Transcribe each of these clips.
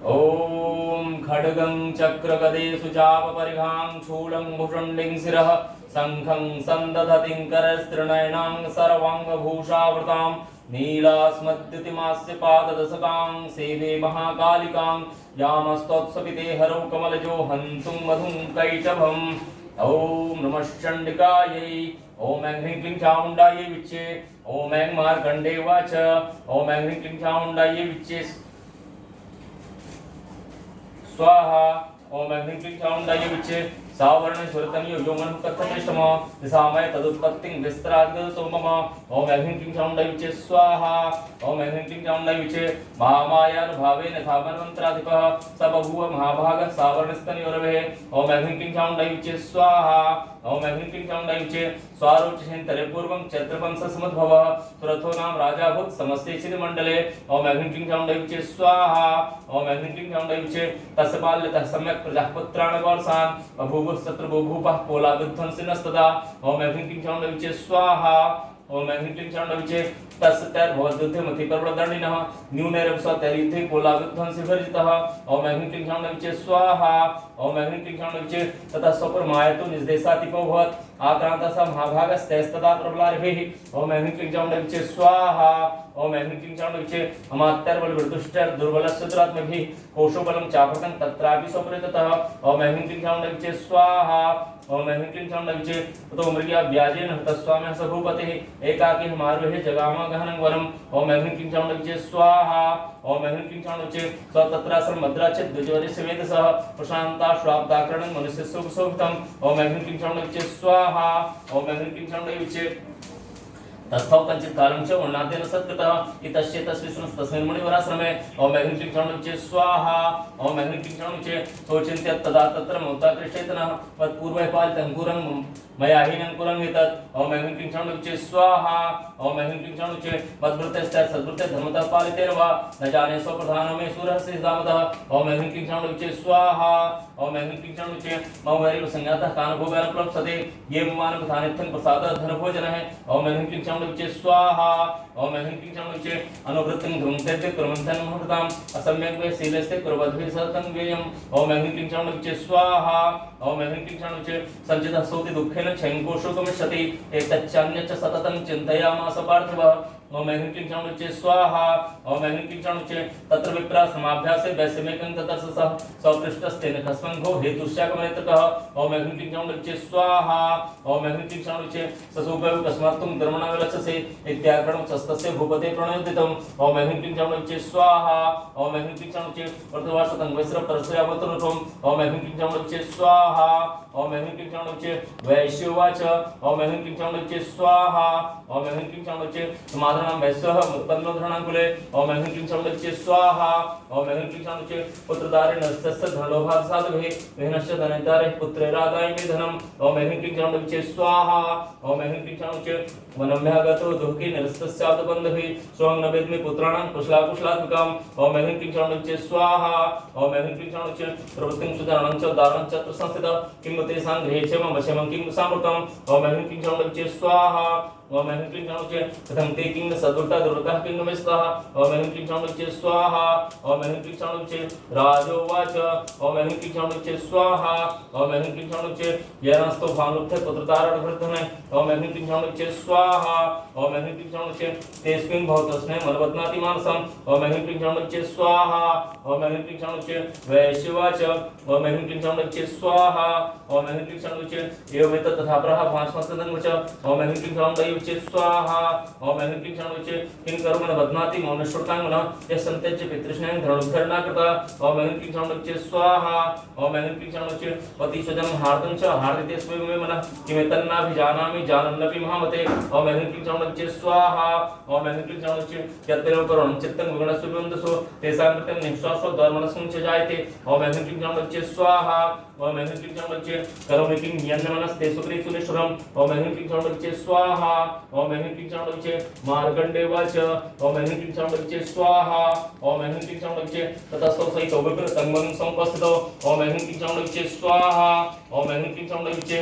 ॐ खड्गं चक्रगदेषु चापपरिघां शूलं भुषण्डिं शिरः शङ्खं सन्दधतिं करस्त्रिनयनां सर्वाङ्गभूषावृतां नीलास्मद्युतिमास्य पाददशकां सेवे महाकालिकां यामस्तोत्सविते हरौ कमलजो हन्तुं मधुं कैटभम् ॐ नमः चण्डिकायै ॐ ऐं ह्रीं क्लीं चामुण्डायै विच्चे ॐ ऐं मार्कण्डे वाच ॐ ऐं ह्रीं क्लीं चामुण्डायै विच्चे स्वाहा ओम ऐं ह्रीं क्लीं चामुण्डायै विच्चे सावर्ण सुरतनियो योमन कथमिष्टम दिशामय तदुत्पत्तिं विस्ताराद्गतो मम ओम ऐं ह्रीं क्लीं चामुण्डायै विच्चे स्वाहा ओम ऐं ह्रीं क्लीं चामुण्डायै विच्चे महामायानुभावेन थामन्वन्त्राधिपः स बभूव महाभागः सावर्णस्तनयोरवेः ओम ऐं ह्रीं क्लीं चामुण्डायै विच्चे स्वाहा ओम ऐं ह्रीं क्लीं चामुण्डायै विच्चे स्वारोचषेन्तरे पूर्वं चैत्रवंशसमुद्भवः सुरथो नाम राजा भूत् समस्ते चिदमण्डले ओम ऐं ह्रीं क्लीं चामुण्डायै विच्चे स्वाहा ओम ऐं ह्रीं क्लीं चामुण्डायै विच्चे तस्य पाल्यतः सम्यक् प्रजाः पुत्रान् वर्षान् बभूवुः शत्रुबभूवः पोलाविध्वंसिनस्तदा ओम ऐं ह्रीं क्लीं चामुण्डायै विच्चे स्वाहा ओम ऐं ह्रीं क्लीं चामुण्डायै विच्चे तस्य तैर्भवद्युद्धमति पर्वतदण्डिनः न्यूनैरव स्वतैर्युद्धे पोलाविध्वंसिभिर्जितः ओम ऐं ह्रीं क्लीं चामुण्डायै विच्चे स्वाहा ओम ऐं ह्रीं क्लीं चामुण्डायै विच्चे ततः स्वपरमायतु निजदेशातिपो भवत् आक्रान्तः स महाभागस्तैस्तदा प्रबलार्भिः ओम ऐं ह्रीं क्लीं चामुण्डायै विच्चे स्वाहा ओम ऐं ह्रीं क्लीं चामुण्डायै विच्चे अमात्यर्बलविर्दुष्टैर्दुर्बलस्य दुरात्मभिः कोशोबलं चापृतं तत्रापि स्वप्रेततः ओम ऐं ह्रीं क्लीं चामुण्डायै विच्चे स्वाहा ओम ऐं ह्रीं क्लीं चामुण्डायै विच्चे ततो मृग्या व्याजेन हतस्वामिनः स भूपतिः एकाकी मार्वेः जगाम गहनं वरम् ओम ऐं ह्रीं क्लीं चामुण्डायै विच्चे स्वाहा ओम ऐं ह्रीं क्लीं चामुण्डायै विच्चे स तत्रासं मद्राचित् द्विजवरस्य वेदसः प्रशान्ता श्वाब्दाकरणं मनुष्यस्य शोभितम् ओम ऐं ह्रीं क्लीं चामुण्डायै विच्चे स्वाहा ओम ऐं ह्रीं क्लीं चामुण्डायै विच्चे तस्थौ कञ्चित् कालं च वर्णादेन सत्कृतः इतस्य तस्मिन् तस्मिन् मुनिवराश्रमे ओम ऐं ह्रीं क्लीं चामुण्डायै विच्चे स्वाहा ओम ऐं ह्रीं क्लीं चामुण्डायै विच्चे सोचिन्त्य तदा तत्र मुक्ताकृष्टेतनः वत्पूर्वः पालितं अंकुरं मया हीनङ्कुरं एतत् ओम ऐं ह्रीं क्लीं चामुण्डायै विच्चे स्वाहा ओम ऐं ह्रीं क्लीं चामुण्डायै विच्चे मद्भृतश्च सद्भृते धर्मतः पालितेन वा न जाने स्वप्रधानो मे सूरः सिद्धावतः ओम ऐं ह्रीं क्लीं चामुण्डायै विच्चे स्वाहा ओम ऐं ह्रीं क्लीं चामुण्डायै विच्चे मम वैरिव संज्ञातः कानभोगेन प्लवसते ये मानवधानित्यं प्रसादः धनभोजनः ओम ऐं ह्रीं क्लीं चामुण्डायै विच्चे स्वाहा ओम ऐं ह्रीं क्लीं चामुण्डायै विच्चे अनुवृत्तिं ध्रुवन्ते कुर्वन्तः मुहूर्ताम् असम्यक् वे शीलस्ते कुर्वद्भिः सततं व्ययम् ओम ऐं ह्रीं क्लीं चामुण्डायै विच्चे स्वाहा ओम ऐं ह्रीं क्लीं चामुण्डायै विच्चे सञ्चितः सोति दुःखेन क्षयङ्कोशो गमिष्यति एतच्चान्यच्च सततं चिन्तयामास पार्थिवः ओम ऐं ह्रीं क्लीं चामुण्डायै विच्चे स्वाहा ओम ऐं ह्रीं क्लीं चामुण्डायै विच्चे तत्र विप्रा समाभ्यासे वैश्यमेकं ततर्षसः सौपृष्टस्तेन खस्वन्घो हेतुश्चाकमनेत्रकः ओम ऐं ह्रीं क्लीं चामुण्डायै विच्चे स्वाहा ओम ऐं ह्रीं क्लीं चामुण्डायै विच्चे ससुपैव कस्मात् त्वं धर्मणा विलक्षसे इत्याकरणं चस्तस्य भूपते प्रणयोदितम् ओम ऐं ह्रीं क्लीं चामुण्डायै विच्चे स्वाहा ओम ऐं ह्रीं क्लीं चामुण्डायै विच्चे वर्तवासतं वैश्रपरस्यावतनुत्वम् ओम ऐं ह्रीं क्लीं चामुण्डायै विच्चे स्वाहा ओम ऐं ह्रीं क्लीं चामुण्डायै विच्चे वैश्योवाच ओम ऐं ह्रीं क्लीं चामुण्डायै विच्चे स्वाहा ओम ऐं ह्रीं क्लीं चामुण्डायै विच्चे समाधानं वैश्यः उत्पन्नो धरणाङ्कुले ओम ऐं ह्रीं क्लीं चामुण्डायै विच्चे स्वाहा ओम ऐं ह्रीं क्लीं चामुण्डायै विच्चे पुत्रदारिणस्य धनलोभात् साधुभिः विहनस्य धनदारैः पुत्रैरादाय मे धनम् ओम ऐं ह्रीं क्लीं चामुण्डायै विच्चे स्वाहा ओम ऐं ह्रीं क्लीं चामुण्डायै विच्चे वनम्यागतो दुःखी निरस्तस्यादबन्धभिः स्वं न वेद्मि पुत्राणां कुशलाकुशलात्मकम् ओम ऐं ह्रीं क्लीं चामुण्डायै विच्चे स्वाहा ओम ऐं ह्रीं क्लीं चामुण्डायै विच्चे प्रवृत्तिं सुधारणं च दारणं च संस्थितः किं तेषां गृहे क्षेमं वशमं किं सामृतम् ओम ऐं ह्रीं क्लीं चामुण्डायै विच्चे स्वाहा ओम ऐं ह्रीं क्लीं चामुण्डायै विच्चे कथं ते किं सद्वृत्ता दुर्वृत्तः किं नमस्तः ओम ऐं ह्रीं क्लीं चामुण्डायै विच्चे स्वाहा ओम ऐं ह्रीं क्लीं चामुण्डायै विच्चे राजोवाच ओम ऐं ह्रीं क्लीं चामुण्डायै विच्चे स्वाहा ओम ऐं ह्रीं क्लीं चामुण्डायै विच्चे येनस्तो भानुत्थे पुत्रतारणवृद्धने ओम ऐं ह्रीं क्लीं चामुण्डायै विच्चे स्वाहा ओम ऐं ह्रीं क्लीं चामुण्डायै विच्चे तेस्मिन् भवतस्मै मलवत्नाति मानसम् ओम ऐं ह्रीं क्लीं चामुण्डायै विच्चे स्वाहा ओम ऐं ह्रीं क्लीं चामुण्डायै विच्चे वैश्यवाच ओम ऐं ह्रीं क्लीं चामुण्डायै विच्चे स्वाहा ओम ऐं ह्रीं क्लीं चामुण्डायै विच्चे एवमेत तथा प्रह भास्मस्तदङ्गच ओम ऐं ह्रीं क्लीं चामुण्डायै विच्चे स्वाहा ओम ऐं ह्रीं क्लीं चामुण्डायै विच्चे किं कर्मण बध्नाति मौनश्रुताङ्गनः यः सन्त्यज्य पितृस्नेहं धनुर्धरणा कृता ओम ऐं ह्रीं क्लीं चामुण्डायै विच्चे स्वाहा ओम ऐं ह्रीं क्लीं चामुण्डायै विच्चे पतिस्वजनं हार्दं च हार्दिते स्वयं मे मनः किमेतन्नाभिजानामि जानन्नपि महामते ओम ऐं ह्रीं क्लीं चामुण्डायै विच्चे स्वाहा ओम ऐं ह्रीं क्लीं चामुण्डायै विच्चे यत्तेन करुणं चित्तं विगुणस्य विवन्दसो तेषां कृतं निःश्वासो धर्मणस्मिं च जायते ओम ऐं ह्रीं क्लीं चामुण्डायै विच्चे स्वाहा ओम ऐं ह्रीं क्लीं चामुण्डायै विच्चे करोमि किं यन्नमनस्ते सुकृतुनिष्ठुरम् ओम ऐं ह्रीं क्लीं चामुण्डायै विच्चे स्वाहा ओम ऐं ह्रीं क्लीं चामुण्डायै विच्चे मार्कण्डेयवाच ओम ऐं ह्रीं क्लीं चामुण्डायै विच्चे स्वाहा ओम ऐं ह्रीं क्लीं चामुण्डायै विच्चे ततस्तौ सहितो विप्रतं मनं समुपस्थितो ओम ऐं ह्रीं क्लीं चामुण्डायै विच्चे स्वाहा ओम ऐं ह्रीं क्लीं चामुण्डायै विच्चे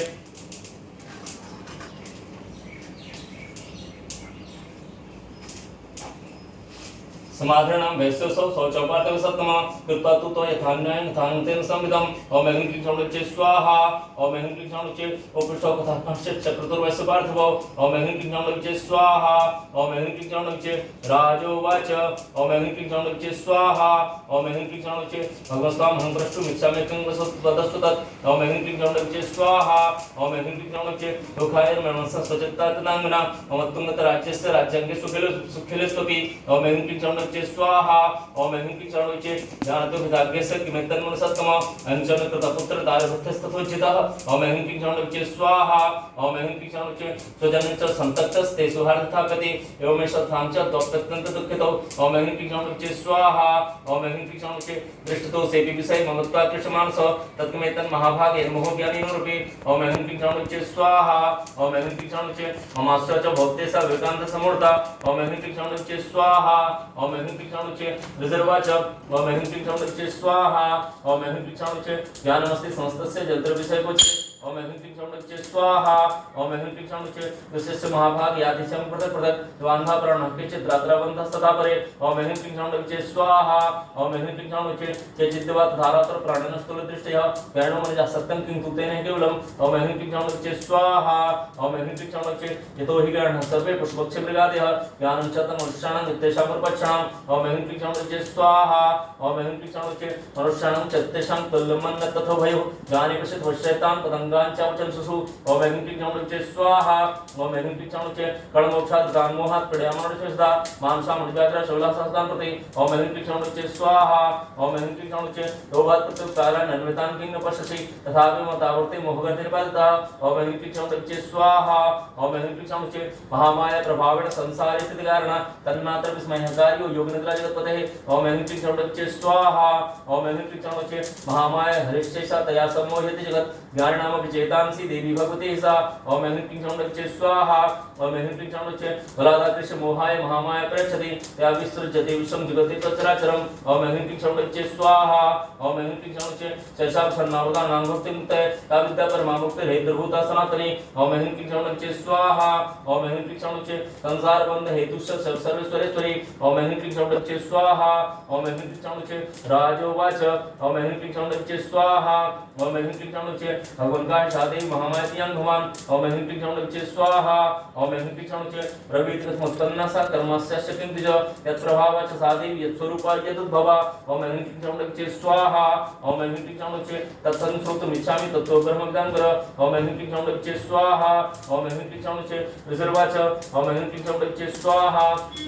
समाधानं वैश्यसौ शौचपातः सत्तम कृत्वा तु तो यथान्यायं यथानुतेन संविदम् ओम ऐं क्लीं क्षौणुचे स्वाहा ओम ऐं क्लीं क्षौणुचे उपृष्टौ कथा पंचच चक्रतुर्वस्य पार्थवो ओम ऐं क्लीं क्षौणुचे स्वाहा ओम ऐं क्लीं क्षौणुचे राजोवाच ओम ऐं क्लीं क्षौणुचे स्वाहा ओम ऐं क्लीं क्षौणुचे भगवस्तां हं प्रष्टुम् इच्छामि किं वदस्तु तत् ओम ऐं क्लीं क्षौणुचे स्वाहा ओम ऐं क्लीं क्षौणुचे दुःखाय मनसः स्वचित्तात्मना ओम तुंगतराज्यस्य राज्याङ्गे सुखिलस्त्वपि ओम ऐं क्लीं क्षौणुचे स्वाहा ओम ऐं क्लीं क्षौणुचे ज्ञानतो विदाग्यस्य किमेतन्मनसत्तम अंचन कृतपुत्र दारभृत्यस्तथोचितः ओम ऐं क्लीं क्षौणुचे स्वाहा ओम ऐं क्लीं क्षौणुचे स्वजनश्च सन्तप्तस्ते सुहार्दथापति एवमेष थांच त्वत्यत्यन्त दुःखितो ओम ऐं क्लीं क्षौणुचे स्वाहा ओम ऐं क्लीं क्षौणुचे दृष्टतो सेपि विषय ममत्वा कृष्णमानस तत्कमेतन् महाभागे मोहज्ञानेन रूपे ओम ऐं क्लीं क्षौणुचे स्वाहा ओम ऐं क्लीं क्षौणुचे ममास्य च भक्तेसा विवेकानंद समूर्ता ओम ऐं क्लीं क्षौणुचे स्वाहा ओम ऐं क्लीं क्षौणुचे रिजर्वाच ओम ऐं क्लीं क्षौणुचे स्वाहा ओम ऐं क्लीं क्षौणुचे ज्ञानमस्ति समस्तस्य जंत्र विषयकोचे ओम ऐं क्लीं क्षौणुचे स्वाहा ओम ऐं क्लीं क्षौणुचे विशेष महाभाग यादिशं पृथक् द्वान्धा प्राणकेचित् रात्रावन्तः सदा परे ओम ऐं क्लीं क्षौणुचे स्वाहा ओम ऐं क्लीं क्षौणुचे चेचिद्वात् धारात्र प्राणनस्तुल दृष्टयः ज्ञानमनजा सत्यं किं तुतेन केवलम् ओम ऐं क्लीं क्षौणुचे स्वाहा ओम ऐं क्लीं क्षौणुचे यतो हि ज्ञानः सर्वे पुष्पक्षे मृगादयः ज्ञानं च तमनुष्याणां नित्येषां प्रपक्षाणाम् ओम ऐं क्लीं क्षौणुचे स्वाहा ओम ऐं क्लीं क्षौणुचे मनुष्याणां च तेषां तुल्यमन्न तथो भयो ज्ञाने प्रसिद्ध वश्यतां पतंगांचावचंसुषु ओम ऐं क्लीं क्षौणुचे स्वाहा ओम ऐं क्लीं क्षौणुचे कर्मोक्षात् गान्मोहात् प्रडयामनुष्यसदा मानसा मुनिव्याघ्र शौलासास्तां प्रति ओम ऐं क्लीं क्षौणुचे स्वाहा ओम ऐं क्लीं क्षौणुचे लोभात् प्रत्युत्कारान् अन्वितान् किं न पश्यसि तथापि मतावर्ते मोहगतिर्बाधितः ओम ऐं क्लीं क्षौणुचे स्वाहा ओम ऐं क्लीं क्षौणुचे महामाया प्रभावेण संसारे स्थितिकारणा तन्मात्र विस्मयकार्यो योगनिद्रा जगत्पतेः ओम ऐं क्लीं क्षौणुचे स्वाहा ओम ऐं क्लीं क्षौणुचे महामाया हरिश्चैषा तया सम्मोह्यते जगत् ज्ञाननामपि चेतांसि देवी भगवती सा ओम ऐं क्लीं क्षौणुचे स्वाहा ओम ऐं क्लीं क्षौणुचे बलादाकृष्य मोहाय महामाया प्रयच्छति तया विसृज्यते विश्वं जगति चराचरम् ओम ऐं क्लीं क्षौणुचे स्वाहा ओम ऐं क्लीं क्षौणुचे शैशाक्षरनावदा नामभक्तिमुक्तये ता विद्या परमामुक्तिर्हेतुर्भूता सनातनी ओम ऐं क्लीं क्षौणुचे स्वाहा ओम ऐं क्लीं क्षौणुचे संसारबन्ध हेतुश्च सर्वेश्वरेश्वरी ओम ऐं क्लीं क्षौणुचे स्वाहा ओम ऐं क्लीं क्षौणुचे राजोवाच ओम ऐं क्लीं क्षौणुचे स्वाहा ओम ऐं क्लीं क्षौणुचे भगवन्काय शादेवी महामायतियं भवान् ओम ऐं क्लीं क्षौणुचे स्वाहा ओम ऐं क्लीं क्षौणुचे प्रवीतकृतमुत्पन्ना सा कर्मस्यास्य किं द्विज यत्प्रभावा च सादेवी यत्स्वरूपा यदुद्भवा ओम ऐं क्लीं क्षौणुचे स्वाहा ओम ऐं क्लीं क्षौणुचे तत्संश्रोतुमिच्छामि तत्त्वं ब्रह्मज्ञानं कर ओम ऐं क्लीं क्षौणुचे स्वाहा ओम ऐं क्लीं क्षौणुचे रिजर्वाच ओम ऐं क्लीं क्षौणुचे स्वाहा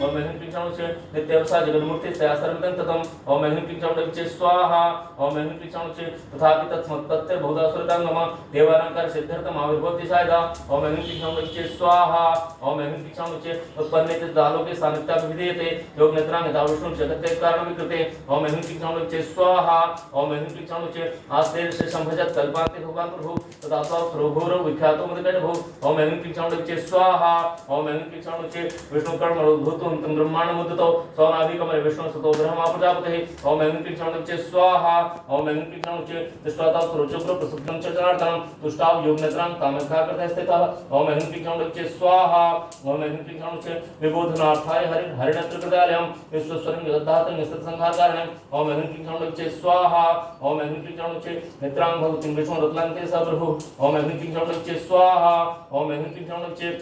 ओम ऐं क्लीं क्षौणुचे नित्यवसा जगन्मूर्ति तयासर्वतं ततम् ओम ऐं क्लीं क्षौणुचे स्वाहा ओम ऐं क्लीं क्षौणुचे तथापि तत्समत्तस्य बहुधासुरतांगम देवालंकार सिद्धार्थम आविर्भवति सायदा ओम ऐं क्लीं क्षौणुचे स्वाहा ओम ऐं क्लीं क्षौणुचे उत्पन्नेते दालोके सानिध्याभिधीयते योगनेत्रां यथा विष्णु जगते कारणविकृते ओम ऐं क्लीं क्षौणुचे स्वाहा ओम ऐं क्लीं क्षौणुचे आस्ते से संभजत कल्पान्ते भगवान् प्रभु तथा प्रभुरो विख्यातो मदकटभो ओम ऐं क्लीं क्षौणुचे स्वाहा ओम ऐं क्लीं क्षौणुचे विष्णुकर्म उद्भूतं तं ब्रह्माण्डमुद्दतो सोनाभिकमरे विष्णु सतो ब्रह्मा प्रजापतिः ओम ऐं क्लीं क्षौणुचे स्वाहा ओम ऐं क्लीं क्षौणुचे दृष्ट्वा सुरुचुप्र प्रसुप्तं च जनार्दनं तुष्टाव योगनेत्रां कामख्याकृते स्थितः ओम ऐं क्लीं क्षौणुचे स्वाहा ओम ऐं क्लीं क्षौणुचे विबोधनार्थाय हरिणत्रकृतालयं विश्वेश्वरं जगद्धातं निस्तत्संहारकारणं ओम ऐं क्लीं क्षौणुचे स्वाहा ओम ऐं क्लीं क्षौणुचे नेत्रां भगवतीं विष्णु रत्नान्ते स प्रभु ओम ऐं क्लीं क्षौणुचे स्वाहा ओम ऐं क्लीं क्षौणुचे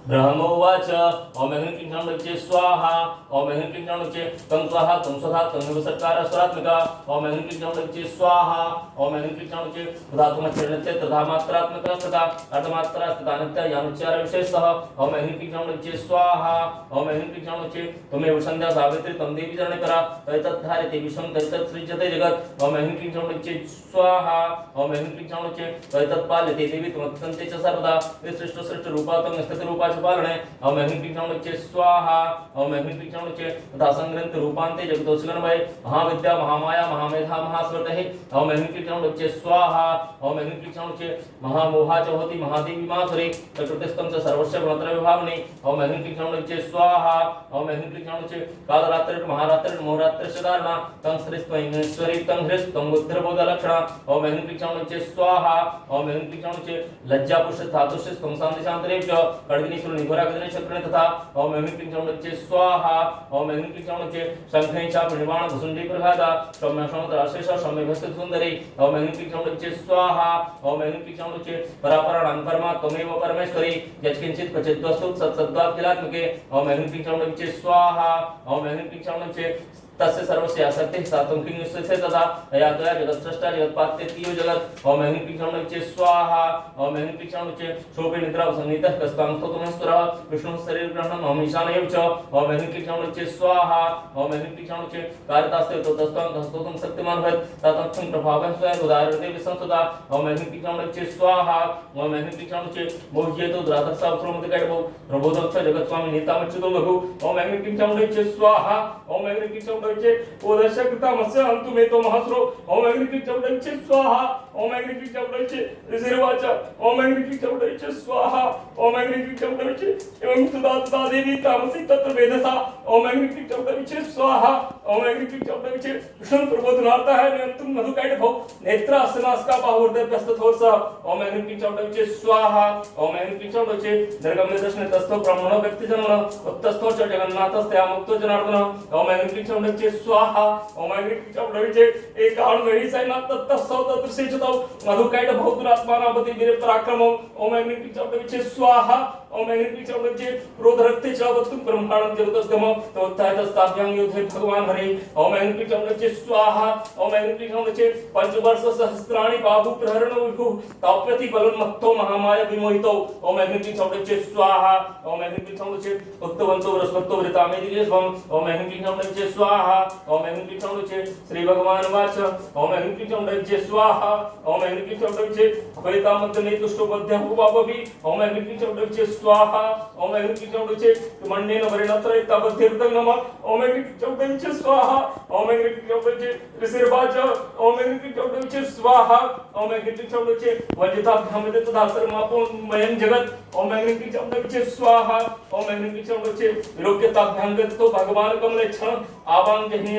ब्रह्मोवाच ओम ऐं क्लीं क्षौणुचे स्वाहा ओम ऐं क्लीं क्षौणुचे तं स्वाहा तं स्वधा तं विसर्कार स्वरात्मिका ओम ऐं क्लीं क्षौणुचे स्वाहा ओम ऐं क्लीं क्षौणुचे धातुमच्चरणस्य तथा मात्रात्मका तथा अर्धमात्रा तथा नित्य यानुच्चार विशेषतः ओम ऐं क्लीं क्षौणुचे स्वाहा ओम ऐं क्लीं क्षौणुचे त्वमेव संध्या सावित्री तं देवी चरणकरा तैतद्धारिते विश्वं तैतत्सृज्यते जगत् ओम ऐं क्लीं क्षौणुचे स्वाहा ओम ऐं क्लीं क्षौणुचे तैतत्पाल्यते देवी त्वमत्यन्ते च सर्वदा विसृष्ट सृष्ट रूपा तं स्थितिरूपा पालने ओम ऐं क्लीं क्षौणुचे स्वाहा ओम ऐं क्लीं क्षौणुचे तथा संग्रंथ रूपान्ते जगतोऽस्मिन्वये महाविद्या महामाया महामेधा महास्मृतिः ओम ऐं क्लीं क्षौणुचे स्वाहा ओम ऐं क्लीं क्षौणुचे महामोहा च होति महादेवी माधुरी प्रकृतिस्थं च सर्वस्य गुणत्रय विभावने ओम ऐं क्लीं क्षौणुचे स्वाहा ओम ऐं क्लीं क्षौणुचे कालरात्रि महारात्रि मोहरात्रि धारणा तं श्रीस्त्वैश्वरी तं ह्रीस् तं बुद्धिर्बोधलक्षणा ओम ऐं क्लीं क्षौणुचे स्वाहा ओम ऐं क्लीं क्षौणुचे लज्जापुष्ट धातुष्ट तं शान्ति शान्तरेभ्य कर्दिनी ईश्वर निघोरागदने चक्रणे तथा ओम ऐं ह्रीं क्लीं चामुण्डे स्वाहा ओम ऐं ह्रीं क्लीं चामुण्डे शंखे चाप निर्वाण भुसुंडी प्रभादा सौम्य सौम्य सौम्य भस्ते सुंदरी ओम ऐं ह्रीं क्लीं चामुण्डे स्वाहा ओम ऐं ह्रीं क्लीं चामुण्डे परापराणां परमा त्वमेव परमेश्वरी यत्किंचित् क्वचित् वस्तु सत्सद्वाक्यलात्मके ओम ऐं ह्रीं क्लीं चामुण्डे स्वाहा ओम ऐं ह्रीं क्लीं चामुण्डे तस्य सर्वस्य आसक्तिः सात्वं किं युष्यते तथा अयातया जगत्सृष्टा जगत्पात्यतीयो जगत् ओम ऐं ह्रीं क्लीं चामुण्डे स्वाहा ओम ऐं ह्रीं क्लीं चामुण्डे शोभे निद्रा संहितः कस्तां स्तोत्रमस्तुरः विष्णुः शरीरग्रहणम् ओम ईशानयं च ओम ऐं ह्रीं क्लीं चामुण्डे स्वाहा ओम ऐं ह्रीं क्लीं चामुण्डे कार्यतास्ते ततस्तां स्तोत्रं शक्तिमान् भवेत् ततक्षं प्रभावं स्वयं उदाहरणे विसंसदा ओम ऐं ह्रीं क्लीं चामुण्डे स्वाहा ओम ऐं ह्रीं क्लीं चामुण्डे मोह्येतो द्रातः प्रमुदिकैर्भो प्रबोधं च जगत्स्वामी नीतामच्युतो लघु ओम ऐं ह्रीं क्लीं चामुण्डे स्वाहा ओम ऐं ह्रीं क्लीं चामुण्डे ओदशकृतमस्य हन्तुमेतो महस्रो ओम ऐं ह्रीं क्लीं चामुण्डे स्वाहा ओम ऐं ह्रीं क्लीं चामुण्डे ऋषिर्वाच ओम ऐं ह्रीं क्लीं चामुण्डे स्वाहा ओम ऐं ह्रीं क्लीं चामुण्डे एवं सुदा देवी तामसी तत्र वेदसा ओम ऐं ह्रीं क्लीं चामुण्डे स्वाहा ओम ऐं ह्रीं क्लीं चामुण्डे विष्णु प्रबोधनार्थ है नियंत्रण मधुकैटभो नेत्रासनास्का बाहुर्दभ्यस्तथोर्सः ओम ऐं ह्रीं क्लीं चामुण्डे स्वाहा ओम ऐं ह्रीं क्लीं चामुण्डे दर्गम्य दर्शने तस्थो ब्राह्मणो व्यक्तिजन्मनो उत्तस्थो च जगन्नाथस्ते मुक्तो जनार्दन ओम ऐं ह्रीं क्लीं चामुण्डे स्वाहा ओम ऐं ह्रीं क्लीं चामुण्डे एकाण वही सैना तत्तस्सौ तदृशेचतौ मधुकैटभो दुरात्मानापति वीर पराक्रमो ओम ऐं ह्रीं क्लीं चामुण्डे स्वाहा ओम ऐं ह्रीं क्लीं चामुण्डे क्रोधरक्ते च वक्तुं ब्रह्माणं जगदोद्गमो तोत्थायतस्ताभ्यां युधे भगवान् हरि ओम ऐं ह्रीं क्लीं चामुण्डे स्वाहा ओम ऐं ह्रीं क्लीं चामुण्डे पंचवर्ष सहस्राणि बाहु प्रहरणो विभु ताप्रति बलोन्मत्तो महामाया विमोहितो ओम ऐं ह्रीं क्लीं चामुण्डे स्वाहा ओम ऐं ह्रीं क्लीं चामुण्डे उक्तवन्तो वृषभतो वृतामे दिगेशवम् ओम ऐं ह्रीं क्लीं चामुण्डे स्वाहा ओम ऐं ह्रीं क्लीं चामुण्डे श्री भगवान् वाच ओम ऐं ह्रीं क्लीं चामुण्डे स्वाहा ओम ऐं ह्रीं क्लीं चामुण्डे भवेतामद्दने तुष्टो बध्यं भुवापि ओम ऐं ह्रीं क्लीं चामुण्डे स्वाहा ओम ऐं ह्रीं क्लीं चामुण्डे मण्डेन वरेणत्र तबध्यर्तं नमः ओम ऐं ह्रीं क्लीं चामुण्डे स्वाहा ओम ऐं ह्रीं क्लीं चामुण्डे ऋषिर्वाच ओम ऐं ह्रीं क्लीं चामुण्डे स्वाहा ओम ऐं ह्रीं क्लीं चामुण्डे वज्रताभ्यामिते तथा सर्वमापोमयं जगत् ओम ऐं ह्रीं क्लीं चामुण्डे स्वाहा ओम ऐं ह्रीं क्लीं चामुण्डे विलोक्यताभ्याङ्गतो भगवान् कमलेक्षण आवां जहिने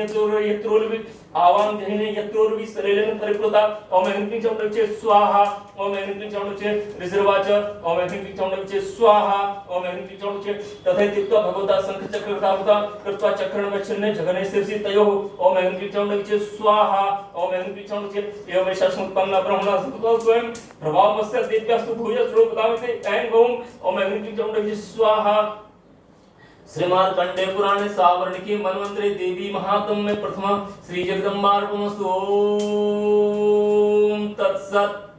यत्रोर्वि सलेलेन परिप्लुता ओम ऐं ह्रीं चामुण्डे स्वाहा ओम ऐं ह्रीं चामुण्डे ऋषिर्वाच ओम ऐं ह्रीं चामुण्डे स्वाहा ओम ऐं ह्रीं चामुण्डे तथैत्युक्त्वा भगवता शङ्खचक्रकृतावता कृत्वा चक्रणवच्छिन्ने जगने शीर्षि तयोः ओम ऐं ह्रीं चामुण्डे स्वाहा ओम ऐं ह्रीं चामुण्डे एवमेषा समुत्पन्ना ब्रह्मणा स्वयं प्रभावमस्य देव्यास्तु भूय श्लोकदामिते ऐं गौं ओम ऐं ह्रीं चामुण्डे स्वाहा श्रीमद् कंडे पुराणे सावर्णिके मनवंतरे देवी महात्म्य में प्रथमा श्री जगदम्बार्पणमस्तु ओम तत्सत्।